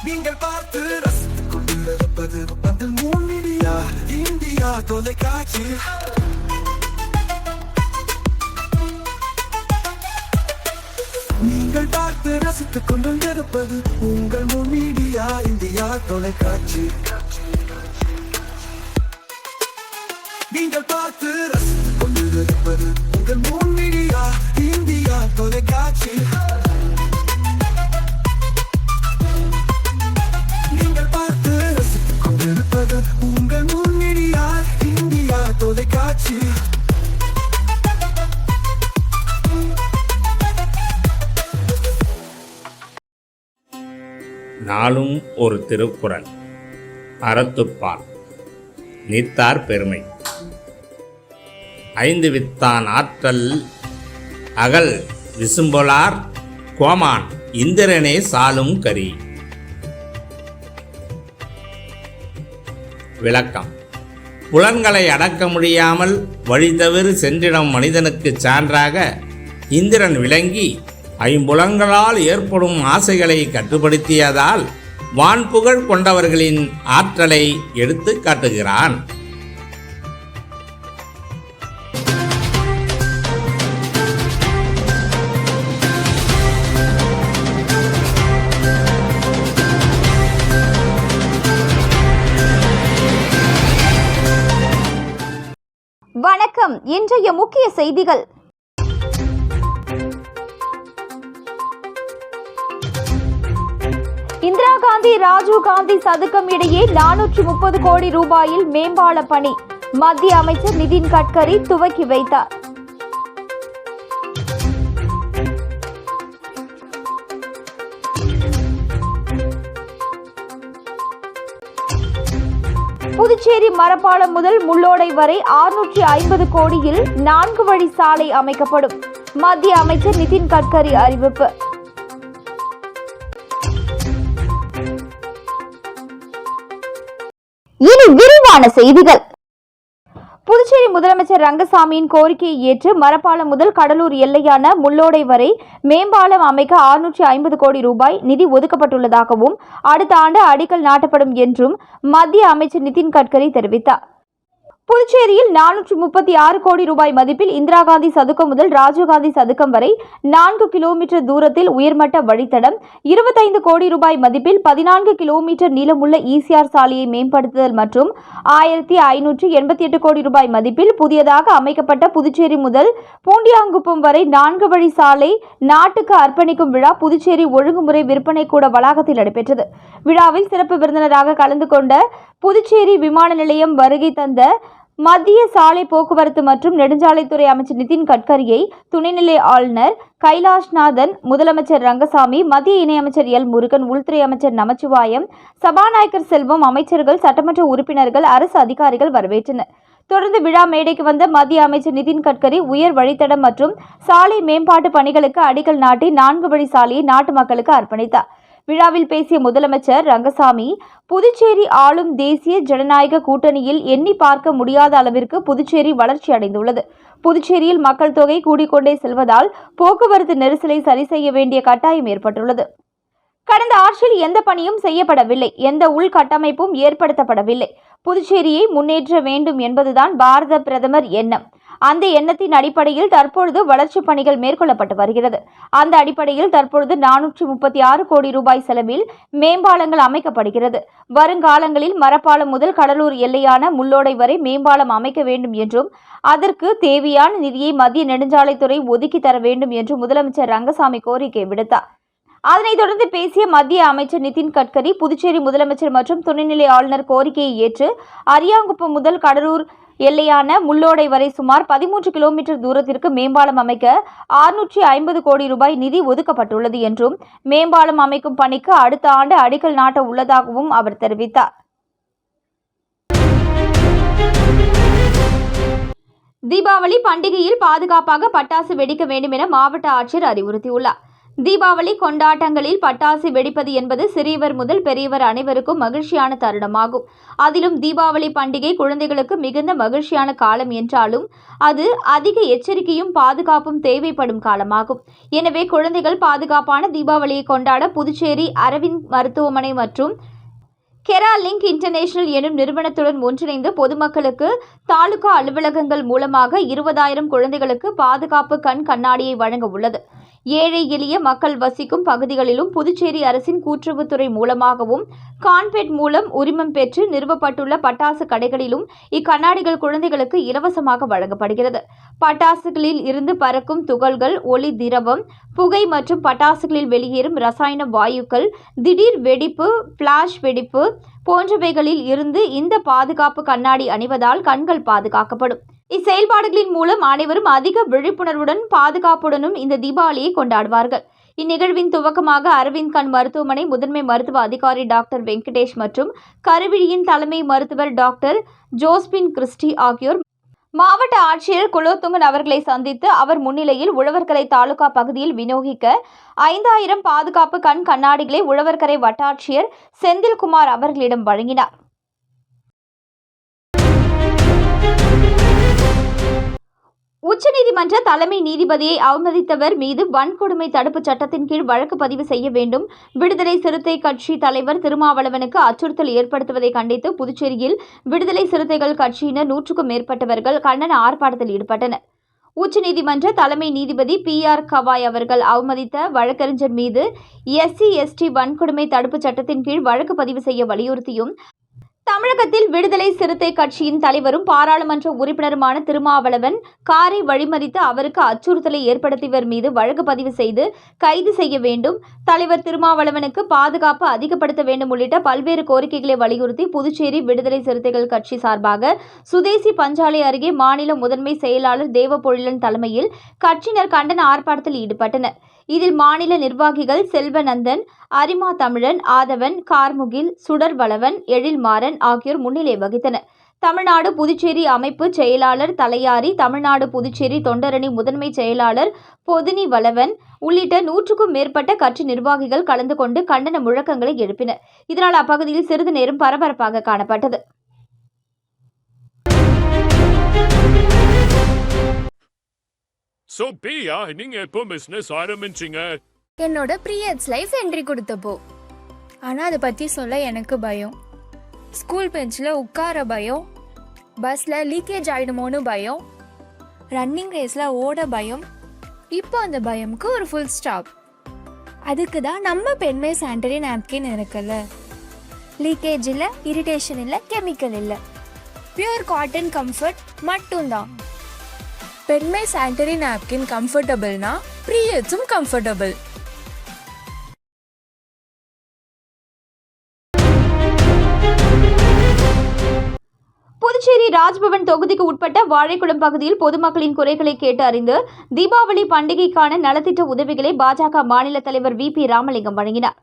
நீங்கள் பார்த்து ரசித்துக் கொண்டிருப்பது பந்தல் மீடியா இந்தியா தொலைக்காட்சி. நீங்கள் பார்த்து ரசித்துக் கொண்டிருப்பது உங்கள் மீடியா இந்தியா தொலைக்காட்சி. நீங்கள் பார்த்து ரசித்துக் கொண்டிருப்பது உங்கள் மீடியா இந்தியா தொலைக்காட்சி. நீங்கள் பார்த்து ரசித்துக் கொண்டிருப்பது உங்கள் மீடியா இந்தியா தொலைக்காட்சி. நாளும் ஒரு திருக்குறள். அறத்துப்பால். நீத்தார் பெருமை. ஐந்து வித்தான் ஆற்றல் அகல் விசும்பொலார் கோமான் இந்திரனே சாலும் கரி. விளக்கம். புலன்களை அடக்க முடியாமல் வழிதவறு சென்றிடும் மனிதனுக்கு சான்றாக இந்திரன் விளங்கி ஐம்புலன்களால் ஏற்படும் ஆசைகளை கட்டுப்படுத்தியதால் வான்புகழ் கொண்டவர்களின் ஆற்றலை எடுத்து காட்டுகிறான். வணக்கம். இன்றைய முக்கிய செய்திகள். இந்திரா காந்தி ராஜீவ் காந்தி சதுக்கம் இடையே 430 கோடி ரூபாயில் மேம்பால பணி மத்திய அமைச்சர் நிதின் கட்கரி துவக்கி வைத்தார். புதுச்சேரி மரப்பாலம் முதல் முள்ளோடை வரை 650 கோடியில் 4 வழி சாலை அமைக்கப்படும். மத்திய அமைச்சர் நிதின் கட்கரி அறிவிப்பு. இனி விரிவான செய்திகள். புதுச்சேரி முதலமைச்சர் ரங்கசாமியின் கோரிக்கையை ஏற்று மரப்பாலம் முதல் கடலூர் எல்லையான முள்ளோடை வரை மேம்பாலம் அமைக்க 650 கோடி ரூபாய் நிதி ஒதுக்கப்பட்டுள்ளதாகவும் அடுத்த ஆண்டு அடிக்கல் நாட்டப்படும் என்றும் மத்திய அமைச்சர் நிதின் கட்கரி தெரிவித்தார். புதுச்சேரியில் 436 கோடி ரூபாய் மதிப்பில் இந்திரா காந்தி சதுக்கம் முதல் ராஜீவ்காந்தி சதுக்கம் வரை 4 கிலோமீட்டர் தூரத்தில் உயர்மட்ட வழித்தடம், 25 கோடி ரூபாய் மதிப்பில் 14 கிலோமீட்டர் நீளமுள்ள ஈசிஆர் சாலையை மேம்படுத்துதல் மற்றும் 1588 கோடி ரூபாய் மதிப்பில் புதியதாக அமைக்கப்பட்ட புதுச்சேரி முதல் பூண்டியாங்குப்பம் வரை 4 வழி சாலை நாட்டுக்கு அர்ப்பணிக்கும் விழா புதுச்சேரி ஒழுங்குமுறை விற்பனை கூட வளாகத்தில் நடைபெற்றது. விழாவில் சிறப்பு விருந்தினராக கலந்து கொண்ட புதுச்சேரி விமான நிலையம் வருகை தந்த மத்திய சாலை போக்குவரத்து மற்றும் நெடுஞ்சாலைத்துறை அமைச்சர் நிதின் கட்கரியை துணைநிலை ஆளுநர் கைலாஷ்நாதன், முதலமைச்சர் ரங்கசாமி, மத்திய இணையமைச்சர் எல் முருகன், உள்துறை அமைச்சர் நமச்சிவாயம், சபாநாயகர் செல்வம், அமைச்சர்கள், சட்டமன்ற உறுப்பினர்கள், அரசு அதிகாரிகள் வரவேற்றனர். தொடர்ந்து விழா மேடைக்கு வந்த மத்திய அமைச்சர் நிதின் கட்கரி உயர் வழித்தடம் மற்றும் சாலை மேம்பாட்டு பணிகளுக்கு அடிக்கல் நாட்டி 4 வழி சாலையை நாட்டு மக்களுக்கு அர்ப்பணித்தார். விழாவில் பேசிய முதலமைச்சர் ரங்கசாமி, புதுச்சேரி ஆளும் தேசிய ஜனநாயக கூட்டணியில் எண்ணி பார்க்க முடியாத அளவிற்கு புதுச்சேரி வளர்ச்சி அடைந்துள்ளது. புதுச்சேரியில் மக்கள் தொகை கூடிக்கொண்டே செல்வதால் போக்குவரத்து நெரிசலை சரி செய்ய வேண்டிய கட்டாயம் ஏற்பட்டுள்ளது. கடந்த ஆட்சியில் எந்த பணியும் செய்யப்படவில்லை, எந்த உள்கட்டமைப்பும் ஏற்படுத்தப்படவில்லை. புதுச்சேரியை முன்னேற்ற வேண்டும் என்பதுதான் பாரத பிரதமர் எண்ணம். அந்த எண்ணத்தின் அடிப்படையில் தற்பொழுது வளர்ச்சிப் பணிகள் மேற்கொள்ளப்பட்டு வருகிறது. அந்த அடிப்படையில் தற்பொழுது 436 கோடி ரூபாய் செலவில் மேம்பாலங்கள் அமைக்கப்படுகிறது. வருங்காலங்களில் மரப்பாலம் முதல் கடலூர் எல்லையான முள்ளோடை வரை மேம்பாலம் அமைக்க வேண்டும் என்றும் அதற்கு தேவையான நிதியை மத்திய நெடுஞ்சாலைத்துறை ஒதுக்கி தர வேண்டும் என்று முதலமைச்சர் ரங்கசாமி கோரிக்கை விடுத்தார். அதனைத் தொடர்ந்து பேசிய மத்திய அமைச்சர் நிதின் கட்கரி, புதுச்சேரி முதலமைச்சர் மற்றும் துணைநிலை ஆளுநர் கோரிக்கையை ஏற்று அரியாங்குப்பம் முதல் கடலூர் எல்லையான முள்ளோடை வரை சுமார் 13 கிலோமீட்டர் தூரத்திற்கு மேம்பாலம் அமைக்க 650 கோடி ரூபாய் நிதி ஒதுக்கப்பட்டுள்ளது என்றும் மேம்பாலம் அமைக்கும் பணிக்கு அடுத்த ஆண்டு அடிக்கல் நாட்ட உள்ளதாகவும் அவர் தெரிவித்தார். தீபாவளி பண்டிகையில் பாதுகாப்பாக பட்டாசு வெடிக்க வேண்டும் என மாவட்ட ஆட்சியர் அறிவுறுத்தியுள்ளார். தீபாவளி கொண்டாட்டங்களில் பட்டாசு வெடிப்பது என்பது சிறியவர் முதல் பெரியவர் அனைவருக்கும் மகிழ்ச்சியான தருணமாகும். அதிலும் தீபாவளி பண்டிகை குழந்தைகளுக்கு மிகுந்த மகிழ்ச்சியான காலம் என்றாலும் அது அதிக எச்சரிக்கையும் பாதுகாப்பும் தேவைப்படும் காலமாகும். எனவே குழந்தைகள் பாதுகாப்பான தீபாவளியை கொண்டாட புதுச்சேரி அரவிந்த் மருத்துவமனை மற்றும் கெராலிங்க் இன்டர்நேஷனல் எனும் நிறுவனத்துடன் ஒன்றிணைந்து பொதுமக்களுக்கு தாலுகா அலுவலகங்கள் மூலமாக 20,000 குழந்தைகளுக்கு பாதுகாப்பு கண் கண்ணாடியை வழங்க உள்ளது. ஏழை எளிய மக்கள் வசிக்கும் பகுதிகளிலும் புதுச்சேரி அரசின் கூட்டுறவுத்துறை மூலமாகவும் கான்பெட் மூலம் உரிமம் பெற்று நிறுவப்பட்டுள்ள பட்டாசு கடைகளிலும் இக்கண்ணாடிகள் குழந்தைகளுக்கு இலவசமாக வழங்கப்படுகிறது. பட்டாசுகளில் இருந்து பறக்கும் துகள்கள், ஒளி திரவம், புகை மற்றும் பட்டாசுகளில் வெளியேறும் ரசாயன வாயுக்கள், திடீர் வெடிப்பு, பிளாஷ் வெடிப்பு போன்றவைகளில் இருந்து இந்த பாதுகாப்பு கண்ணாடி அணிவதால் கண்கள் பாதுகாக்கப்படும். இச்செயல்பாடுகளின் மூலம் அனைவரும் அதிக விழிப்புணர்வுடன் பாதுகாப்புடனும் இந்த தீபாவளியை கொண்டாடுவார்கள். இந்நிகழ்வின் துவக்கமாக அரவிந்த் கண் மருத்துவமனை முதன்மை மருத்துவ அதிகாரி டாக்டர் வெங்கடேஷ் மற்றும் கருவிழியின் தலைமை மருத்துவர் டாக்டர் ஜோஸ்பின் கிறிஸ்டி ஆகியோர் மாவட்ட ஆட்சியர் குலோத்துங்கன் அவர்களை சந்தித்து அவர் முன்னிலையில் உழவர்கரை தாலுகா பகுதியில் விநியோகிக்க 5,000 பாதுகாப்பு கண் கண்ணாடிகளை உழவர்கரை வட்டாட்சியர் செந்தில்குமார் அவர்களிடம் வழங்கினார். உச்சநீதிமன்ற தலைமை நீதிபதியை அவமதித்தவர் மீது வன்கொடுமை தடுப்புச் சட்டத்தின் கீழ் வழக்கு பதிவு செய்ய வேண்டும். விடுதலை சிறுத்தை கட்சி தலைவர் திருமாவளவனுக்கு அச்சுறுத்தல் ஏற்படுத்துவதை கண்டித்து புதுச்சேரியில் விடுதலை சிறுத்தைகள் கட்சியினர் 100க்கும் மேற்பட்டவர்கள் கண்டன ஆர்ப்பாட்டத்தில் ஈடுபட்டனர். உச்சநீதிமன்ற தலைமை நீதிபதி PR கவாய் அவர்கள் அவமதித்த வழக்கறிஞர் மீது SC/ST வன்கொடுமை தடுப்புச் சட்டத்தின் கீழ் வழக்கு பதிவு செய்ய வலியுறுத்தியும் தமிழகத்தில் விடுதலை சிறுத்தை கட்சியின் தலைவரும் பாராளுமன்ற உறுப்பினருமான திருமாவளவன் காரை வழிமறித்து அவருக்கு அச்சுறுத்தலை ஏற்படுத்தியவர் மீது வழக்கு பதிவு செய்து கைது செய்ய வேண்டும், தலைவர் திருமாவளவனுக்கு பாதுகாப்பு அதிகப்படுத்த வேண்டும் உள்ளிட்ட பல்வேறு கோரிக்கைகளை வலியுறுத்தி புதுச்சேரி விடுதலை சிறுத்தைகள் கட்சி சார்பாக சுதேசி பஞ்சாலை அருகே மாநில முதன்மை செயலாளர் தேவபொழிலன் தலைமையில் கட்சியினர் கண்டன ஆர்ப்பாட்டத்தில் ஈடுபட்டனர். இதில் மாநில நிர்வாகிகள் செல்வநந்தன், அரிமா தமிழன், ஆதவன், கார்முகில், சுடர்வளவன், எழில்மாறன் ஆகியோர் முன்னிலை வகித்தனர். தமிழ்நாடு புதுச்சேரி அமைப்பு செயலாளர் தலையாரி, தமிழ்நாடு புதுச்சேரி தொண்டரணி முதன்மை செயலாளர் பொதினி வளவன் உள்ளிட்ட 100க்கும் மேற்பட்ட கட்சி நிர்வாகிகள் கலந்து கொண்டு கண்டன முழக்கங்களை எழுப்பினர். இதனால் அப்பகுதியில் சிறிது நேரம் பரபரப்பாக காணப்பட்டது. So பிரியா, நீங்க எப்போ பிசினஸ் ஆரம்பிச்சீங்க? என்னோட பீரியட்ஸ் லைஃப் என்ட்ரி கொடுத்தப்போ. ஆனால் அதை பற்றி சொல்ல எனக்கு பயம். ஸ்கூல் பெஞ்சில் உட்கார பயம், பஸ்ஸில் லீக்கேஜ் ஆகிடுமோன்னு பயம், ரன்னிங் ரேஸில் ஓட பயம். இப்போ அந்த பயமுக்கு ஒரு ஃபுல் ஸ்டாப். அதுக்கு தான் நம்ம பெண்மை சானிட்டரி நாப்கின் இருக்குல்ல. லீக்கேஜ் இல்லை, இரிட்டேஷன் இல்லை, கெமிக்கல் இல்லை, பியூர் காட்டன் கம்ஃபர்ட் மட்டும்தான். பெண்மை சானிட்டரி நாப்கின் கம்ஃபர்டபுள்னா பீரியட்ஸும் கம்ஃபர்டபுள். புதுச்சேரி ராஜ்பவன் தொகுதிக்கு உட்பட்ட வாழைக்குளம் பகுதியில் பொதுமக்களின் குறைகளை கேட்டு அறிந்து தீபாவளி பண்டிகைக்கான நலத்திட்ட உதவிகளை பாஜக மாநில தலைவர் VP ராமலிங்கம் வழங்கினார்.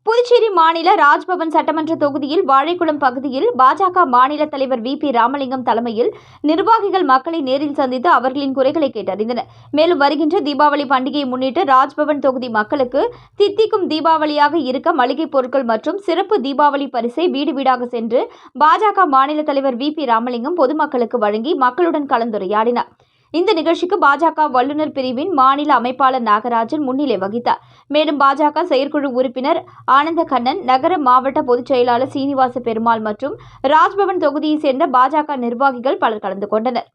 புதுச்சேரி மாநில ராஜ்பவன் சட்டமன்ற தொகுதியில் வாழைக்குளம் பகுதியில் பாஜக மாநில தலைவர் VP ராமலிங்கம் தலைமையில் நிர்வாகிகள் மக்களை நேரில் சந்தித்து அவர்களின் குறைகளை கேட்டறிந்தனர். மேலும் வருகின்ற தீபாவளி பண்டிகையை முன்னிட்டு ராஜ்பவன் தொகுதி மக்களுக்கு தித்திக்கும் தீபாவளியாக இருக்க மளிகைப் பொருட்கள் மற்றும் சிறப்பு தீபாவளி பரிசை வீடு வீடாக சென்று பாஜக மாநில தலைவர் VP ராமலிங்கம் பொதுமக்களுக்கு வழங்கி மக்களுடன் கலந்துரையாடினார். இந்த நிகழ்ச்சிக்கு பாஜக வல்லுநர் பிரிவின் மாநில அமைப்பாளர் நாகராஜன் முன்னிலை வகித்தார். மேலும் பாஜக செயற்குழு உறுப்பினர் ஆனந்த கண்ணன், நகர மாவட்ட பொதுச் செயலாளர் சீனிவாச பெருமாள் மற்றும் ராஜ்பவன் தொகுதியைச் சேர்ந்த பாஜக நிர்வாகிகள் பலர் கலந்து கொண்டனர்.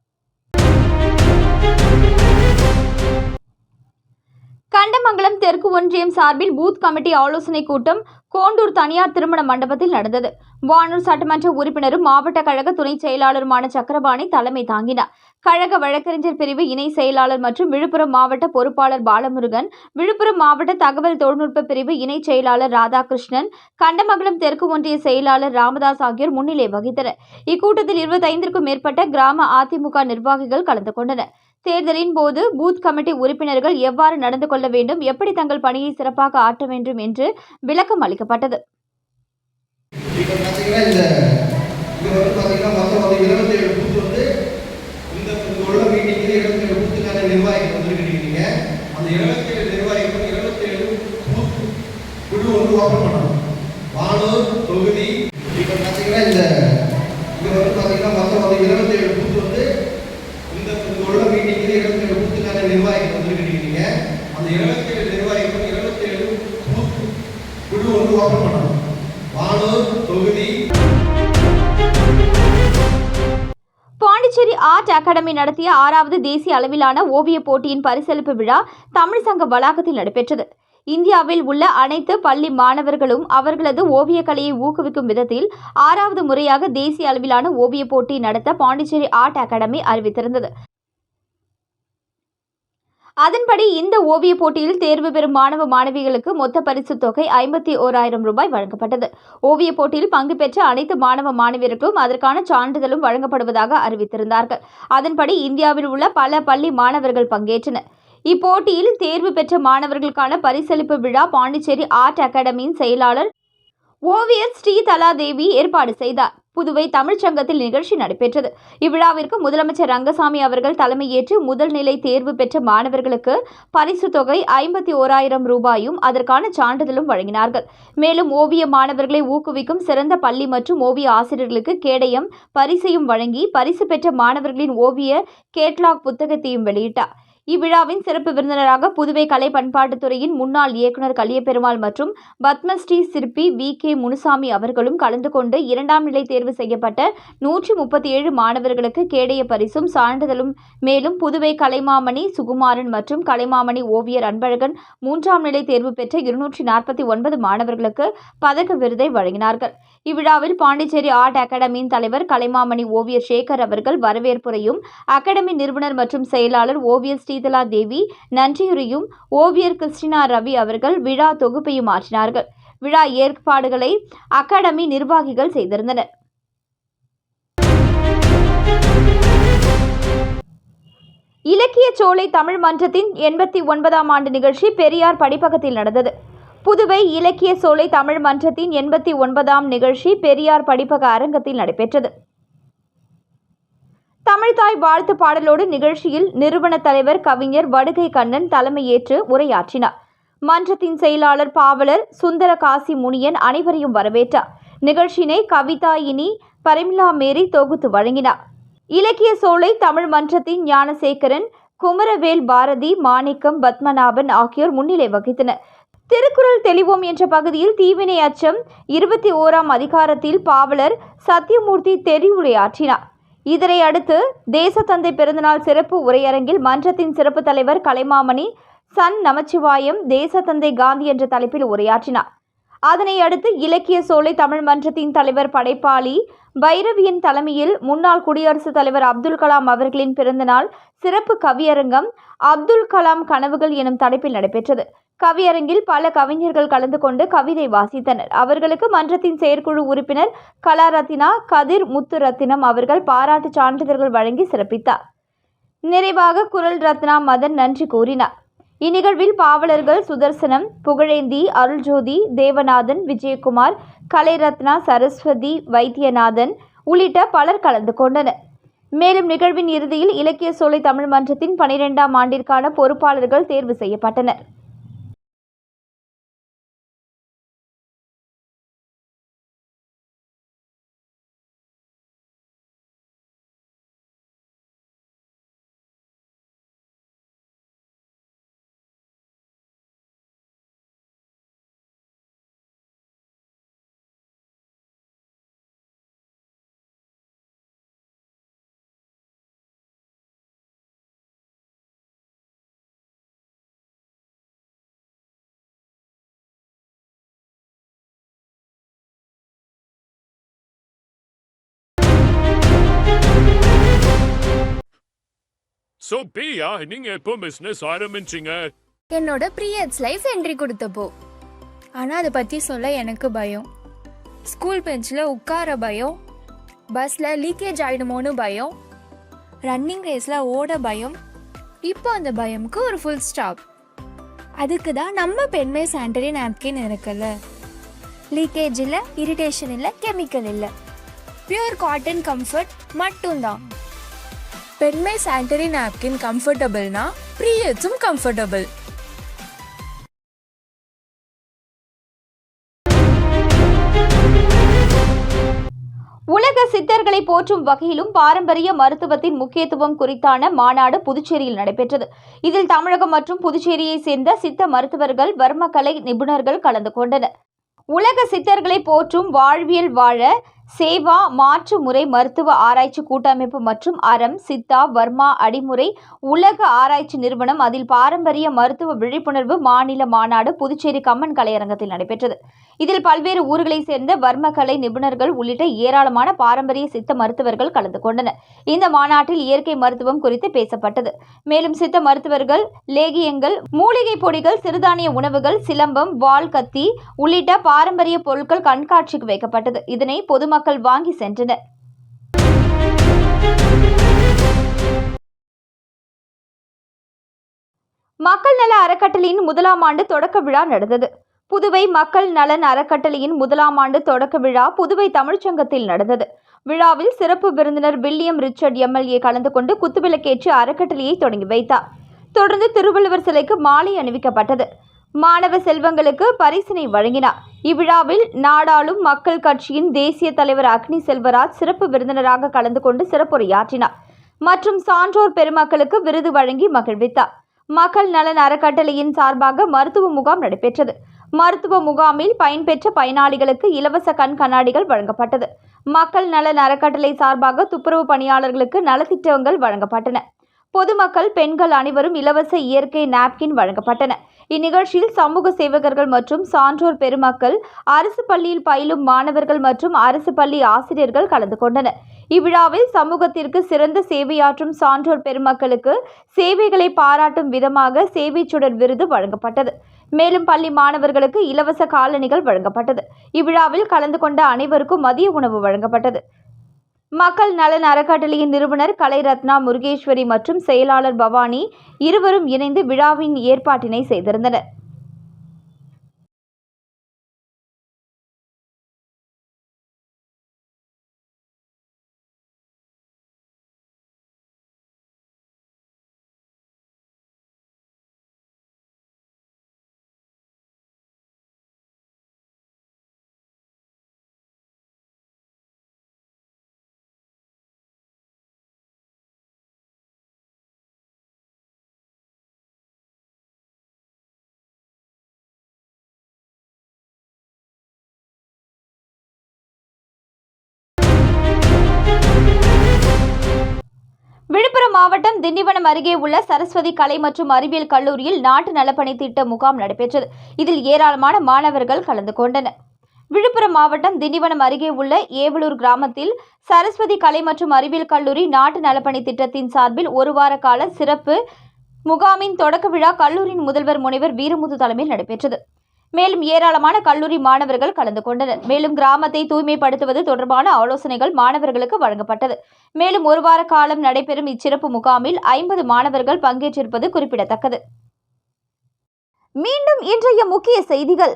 கண்டமங்கலம் தெற்கு ஒன்றியம் சார்பில் பூத் கமிட்டி ஆலோசனைக் கூட்டம் கோண்டூர் தனியார் திருமண மண்டபத்தில் நடந்தது. வானூர் சட்டமன்ற உறுப்பினரும் மாவட்ட கழக துணை செயலாளருமான சக்கரபாணி தலைமை தாங்கினார். கழக வழக்கறிஞர் பிரிவு இணை செயலாளர் மற்றும் விழுப்புரம் மாவட்ட பொறுப்பாளர் பாலமுருகன், விழுப்புரம் மாவட்ட தகவல் தொழில்நுட்ப பிரிவு இணை செயலாளர் ராதாகிருஷ்ணன், கண்டமங்கலம் தெற்கு ஒன்றிய செயலாளர் ராமதாஸ் ஆகியோர் முன்னிலை வகித்தனர். இக்கூட்டத்தில் 25க்கும் மேற்பட்ட கிராம அதிமுக நிர்வாகிகள் கலந்து கொண்டனர். தேர்தலின் போது பூத் கமிட்டி உறுப்பினர்கள் எவ்வாறு நடந்து கொள்ள வேண்டும், எப்படி தங்கள் பணியை சிறப்பாக ஆற்ற வேண்டும் என்று விளக்கம் அளிக்கப்பட்டது. நிர்வாகிகள் அந்த 27 நிர்வாகிகள் 27 குழு வந்து ஓப்பன் பண்ணணும். வானூர் தொகுதி இப்போ பார்த்தீங்கன்னா இங்கே வந்து பார்த்தீங்கன்னா மொத்தம் வந்து 27 பூத்து வந்து இந்த உள்ள மீட்டிங்கில் 27 பூத்துக்கான நிர்வாகிகள் வந்துருக்கீங்க. அந்த 27 நிர்வாகிகள் 27 குழு வந்து ஓப்பன் பண்ணணும். வானூர் தொகுதி. பாண்டிச்சேரி ஆர்ட் அகாடமி நடத்திய 6வது தேசிய அளவிலான ஓவிய போட்டியின் பரிசளிப்பு விழா தமிழ் சங்க வளாகத்தில் நடைபெற்றது. இந்தியாவில் உள்ள அனைத்து பள்ளி மாணவர்களும் அவர்களது ஓவியக்கலையை ஊக்குவிக்கும் விதத்தில் 6வது முறையாக தேசிய அளவிலான ஓவிய போட்டி நடத்த பாண்டிச்சேரி ஆர்ட் அகாடமி அறிவித்திருந்தது. அதன்படி இந்த ஓவிய போட்டியில் தேர்வு பெறும் மாணவ மாணவிகளுக்கு மொத்த பரிசு தொகை 51,000 ரூபாய் வழங்கப்பட்டது. ஓவிய போட்டியில் பங்கு பெற்ற அனைத்து மாணவ மாணவியருக்கும் அதற்கான சான்றிதழும் வழங்கப்படுவதாக அறிவித்திருந்தார்கள். அதன்படி இந்தியாவில் உள்ள பல பள்ளி மாணவர்கள் பங்கேற்றனர். இப்போட்டியில் தேர்வு பெற்ற மாணவர்களுக்கான பரிசளிப்பு விழா பாண்டிச்சேரி ஆர்ட் அகாடமியின் செயலாளர் ஓவியர் ஸ்ரீதலா தேவி ஏற்பாடு செய்தார். புதுவை தமிழ்ச்சங்கத்தில் நிகழ்ச்சி நடைபெற்றது. இவ்விழாவிற்கு முதலமைச்சர் ரங்கசாமி அவர்கள் தலைமையேற்று முதல் நிலை தேர்வு பெற்ற மாணவர்களுக்கு பரிசு தொகை 51,000 ரூபாயும் அதற்கான சான்றிதழும் வழங்கினார்கள். மேலும் ஓவிய மாணவர்களை ஊக்குவிக்கும் சிறந்த பள்ளி மற்றும் ஓவிய ஆசிரியர்களுக்கு கேடயம் பரிசையும் வழங்கி பரிசு பெற்ற மாணவர்களின் ஓவிய கேட்லாக் புத்தகத்தையும் வெளியிட்டார். இவ்விழாவின் சிறப்பு விருந்தினராக புதுவை கலை பண்பாட்டுத்துறையின் முன்னாள் இயக்குநர் கலியபெருமாள் மற்றும் பத்மஸ்ரீ சிற்பி V.K. முனுசாமி அவர்களும் கலந்து கொண்டு 2ஆம் நிலை தேர்வு செய்யப்பட்ட 137 மாணவர்களுக்கு கேடய பரிசும் சான்றிதழும், மேலும் புதுவை கலைமாமணி சுகுமாரன் மற்றும் கலைமாமணி ஓவியர் அன்பழகன் 3ஆம் நிலை தேர்வு பெற்ற 249 மாணவர்களுக்கு பதக்க விருதை வழங்கினார்கள். இவ்விழாவில் பாண்டிச்சேரி ஆர்ட் அகாடமியின் தலைவர் கலைமாமணி ஓவியர் சேகர் அவர்கள் வரவேற்புரையும், அகாடமி நிறுவனர் மற்றும் செயலாளர் ஓவியர் ஸ்ரீதலா தேவி நன்றியுரையும், ஓவியர் கிறிஸ்டினா ரவி அவர்கள் விழா தொகுப்பையும் ஆற்றினார்கள். விழா ஏற்பாடுகளை அகாடமி நிர்வாகிகள் செய்திருந்தனர். இலக்கிய சோலை தமிழ் மன்றத்தின் 89ஆம் ஆண்டு நிகழ்ச்சி பெரியார் படிப்பகத்தில் நடந்தது. புதுவை இலக்கிய சோலை தமிழ் மன்றத்தின் 89ஆம் நிகழ்ச்சி பெரியார் படிப்பக அரங்கத்தில் நடைபெற்றது. தமிழ்தாய் வாழ்த்து பாடலோடு நிகழ்ச்சியில் நிறுவன தலைவர் கவிஞர் வடுகை கண்ணன் தலைமையேற்று உரையாற்றினார். மன்றத்தின் செயலாளர் பாவலர் சுந்தர காசி முனியன் அனைவரையும் வரவேற்றார். நிகழ்ச்சியினை கவிதாயினி பரிமிளா மேரி தொகுத்து வழங்கினார். இலக்கிய சோலை தமிழ் மன்றத்தின் ஞானசேகரன், குமரவேல் பாரதி, மாணிக்கம், பத்மநாபன் ஆகியோர் முன்னிலை வகித்தனர். திருக்குறள் தெளிவோம் என்ற பகுதியில் தீவினை அச்சம் 21ஆம் அதிகாரத்தில் பாவலர் சத்தியமூர்த்தி தெரிவுரையாற்றினார். இதனை அடுத்து தேசத்தந்தை பிறந்தநாள் சிறப்பு உரையரங்கில் மன்றத்தின் சிறப்பு தலைவர் கலைமாமணி சன் நமச்சிவாயம் தேசத்தந்தை காந்தி என்ற தலைப்பில் உரையாற்றினார். அதனை அடுத்து இலக்கிய சோலை தமிழ் மன்றத்தின் தலைவர் படைப்பாளி பைரவியின் தலைமையில் முன்னாள் குடியரசுத் தலைவர் அப்துல் கலாம் அவர்களின் பிறந்தநாள் சிறப்பு கவியரங்கம் அப்துல் கலாம் கனவுகள் எனும் தலைப்பில் நடைபெற்றது. கவியரங்கில் பல கவிஞர்கள் கலந்து கொண்டு கவிதை வாசித்தனர். அவர்களுக்கு மன்றத்தின் செயற்குழு உறுப்பினர் கலாரத்தினா கதிர் முத்துரத்தினம் அவர்கள் பாராட்டு சான்றிதழ்கள் வழங்கி சிறப்பித்தார். நிறைவாக குரல் ரத்னா மதன் நன்றி கூறினார். இந்நிகழ்வில் பாவலர்கள் சுதர்சனம், புகழேந்தி, அருள்ஜோதி, தேவநாதன், விஜயகுமார், கலைரத்னா, சரஸ்வதி, வைத்தியநாதன் உள்ளிட்ட பலர் கலந்து கொண்டனர். மேலும் நிகழ்வின் இறுதியில் இலக்கிய சோலை தமிழ் மன்றத்தின் 12ஆம் ஆண்டிற்கான பொறுப்பாளர்கள் தேர்வு செய்யப்பட்டனர். So பிரியா, நீங்க எப்போ பிசினஸ் ஆரம்பிச்சீங்க? என்னோட ப்ரீயட்ஸ் லைஃப் என்ட்ரி கொடுத்தப்போ. ஆனால் அதை பற்றி சொல்ல எனக்கு பயம். ஸ்கூல் பெஞ்சில் உட்கார பயம், பஸ்ஸில் லீக்கேஜ் ஆகிடுமோன்னு பயம், ரன்னிங் ரேஸில் ஓட பயம். இப்போ அந்த பயமுக்கு ஒரு ஃபுல் ஸ்டாப். அதுக்கு தான் நம்ம பெண்மை சானிட்டரி நாப்கின் இருக்குல்ல. லீக்கேஜ் இல்லை, இரிட்டேஷன் இல்லை, கெமிக்கல் இல்லை, பியூர் காட்டன் கம்ஃபர்ட் மட்டும்தான். Penmai sanitary napkin கம்ஃபர்டபுள்னா ப்ரீயட்ஸும் comfortable. சித்தர்களை போற்றும் வகையிலும் பாரம்பரிய மருத்துவத்தின் முக்கியத்துவம் குறித்தான மாநாடு புதுச்சேரியில் நடைபெற்றது. இதில் தமிழகம் மற்றும் புதுச்சேரியை சேர்ந்த சித்த மருத்துவர்கள், வர்மக்கலை நிபுணர்கள் கலந்து கொண்டனர். உலக சித்தர்களை போற்றும் வாழ்வியல் வாழ சேவா மாற்று முறை மருத்துவ ஆராய்ச்சி கூட்டமைப்பு மற்றும் அறம் சித்தா வர்மா அடிமுறை உலக ஆராய்ச்சி நிறுவனம் அதில் பாரம்பரிய மருத்துவ விழிப்புணர்வு மாநில மாநாடு புதுச்சேரி கம்மன் கலையரங்கத்தில் நடைபெற்றது. இதில் பல்வேறு ஊர்களைச் சேர்ந்த வர்மக்கலை நிபுணர்கள் உள்ளிட்ட ஏராளமான பாரம்பரிய சித்த மருத்துவர்கள் கலந்து கொண்டனர். இந்த மாநாட்டில் இயற்கை மருத்துவம் குறித்து பேசப்பட்டது. மேலும் சித்த மருத்துவர்கள், லேகியங்கள், மூலிகை பொடிகள், சிறுதானிய உணவுகள், சிலம்பம், வாள், கத்தி உள்ளிட்ட பாரம்பரிய பொருட்கள் கண்காட்சிக்கு வைக்கப்பட்டது. இதனை பொதுமக்கள் வாங்கி சென்றனர். மக்கள் நல அறக்கட்டளையின் முதலாம் ஆண்டு தொடக்க விழா நடந்தது. புதுவை மக்கள் நலன் அறக்கட்டளையின் முதலாம் ஆண்டு தொடக்க விழா புதுவை தமிழ்ச்சங்கத்தில் நடந்தது. விழாவில் சிறப்பு விருந்தினர் வில்லியம் ரிச்சர்ட் எம்எல்ஏ கலந்து கொண்டு குத்துவிளக்கேற்றி அறக்கட்டளையை தொடங்கி வைத்தார். தொடர்ந்து திருவள்ளுவர் சிலைக்கு மாலை அணிவிக்கப்பட்டது. மாணவ செல்வங்களுக்கு பரிசினை வழங்கினார். இவ்விழாவில் நாடாளும் மக்கள் கட்சியின் தேசிய தலைவர் அக்னி செல்வராஜ் சிறப்பு விருந்தினராக கலந்து கொண்டு சிறப்புரையாற்றினார் மற்றும் சான்றோர் பெருமக்களுக்கு விருது வழங்கி மகிழ்வித்தார். மக்கள் நலன் அறக்கட்டளையின் சார்பாக மருத்துவ முகாம் நடைபெற்றது. மருத்துவ முகாமில் பயன்பெற்ற பயனாளிகளுக்கு இலவச கண் கண்ணாடிகள் வழங்கப்பட்டது. மக்கள் நலன் அறக்கட்டளை சார்பாக துப்புரவு பணியாளர்களுக்கு நலத்திட்டங்கள் வழங்கப்பட்டன. பொதுமக்கள், பெண்கள் அனைவரும் இலவச இயற்கை நாப்கின் வழங்கப்பட்டன. இந்நிகழ்ச்சியில் சமூக சேவகர்கள் மற்றும் சான்றோர் பெருமக்கள், அரசு பள்ளியில் பயிலும் மாணவர்கள் மற்றும் அரசு பள்ளி ஆசிரியர்கள் கலந்து கொண்டனர். இவ்விழாவில் சமூகத்திற்கு சிறந்த சேவையாற்றும் சான்றோர் பெருமக்களுக்கு சேவைகளை பாராட்டும் விதமாக சேவை சுடர் விருது வழங்கப்பட்டது. மேலும் பள்ளி மாணவர்களுக்கு இலவச காலணிகள் வழங்கப்பட்டது. இவ்விழாவில் கலந்து கொண்ட அனைவருக்கும் மதிய உணவு வழங்கப்பட்டது. மக்கள் நலன் அறக்கட்டளையின் நிறுவனர் கலைரத்னா முருகேஸ்வரி மற்றும் செயலாளர் பவானி இருவரும் இணைந்து விழாவின் ஏற்பாட்டினை செய்திருந்தனர். விழுப்புரம் மாவட்டம் திண்டிவனம் அருகே உள்ள சரஸ்வதி கலை மற்றும் அறிவியல் கல்லூரியில் நாட்டு நலப்பணி திட்ட முகாம் நடைபெற்றது. இதில் ஏராளமான மாணவர்கள் கலந்து கொண்டனர். விழுப்புரம் மாவட்டம் திண்டிவனம் அருகே உள்ள ஏவலூர் கிராமத்தில் சரஸ்வதி கலை மற்றும் அறிவியல் கல்லூரி நாட்டு நலப்பணி திட்டத்தின் சார்பில் ஒரு வார கால சிறப்பு முகாமின் தொடக்க விழா கல்லூரியின் முதல்வர் முனைவர் வீரமுத்து தலைமையில் நடைபெற்றது. மேலும் ஏராளமான கல்லூரி மாணவர்கள் கலந்து கொண்டனர். மேலும் கிராமத்தை தூய்மைப்படுத்துவது தொடர்பான ஆலோசனைகள் மாணவர்களுக்கு வழங்கப்பட்டது. மேலும் ஒரு வார காலம் நடைபெறும் இச்சிறப்பு முகாமில் 50 மாணவர்கள் பங்கேற்றிருப்பது குறிப்பிடத்தக்கது. மீண்டும் இன்றைய முக்கிய செய்திகள்.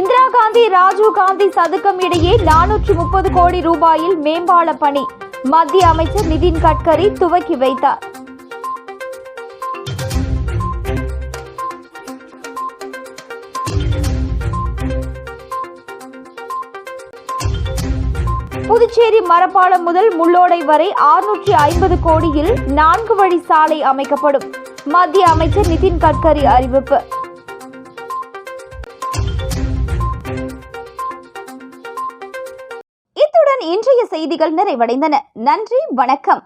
இந்திரா காந்தி, ராஜீவ் காந்தி சதுக்கம் இடையே 430 கோடி ரூபாயில் மேம்பால பணி மத்திய அமைச்சர் நிதின் கட்கரி துவக்கி வைத்தார். புதுச்சேரி மரப்பாலம் முதல் முள்ளோடை வரை 650 கோடியில் 4 வழி சாலை அமைக்கப்படும். மத்திய அமைச்சர் நிதின் கட்கரி அறிவிப்பு. இத்துடன் இன்றைய செய்திகள் நிறைவடைந்தன. நன்றி, வணக்கம்.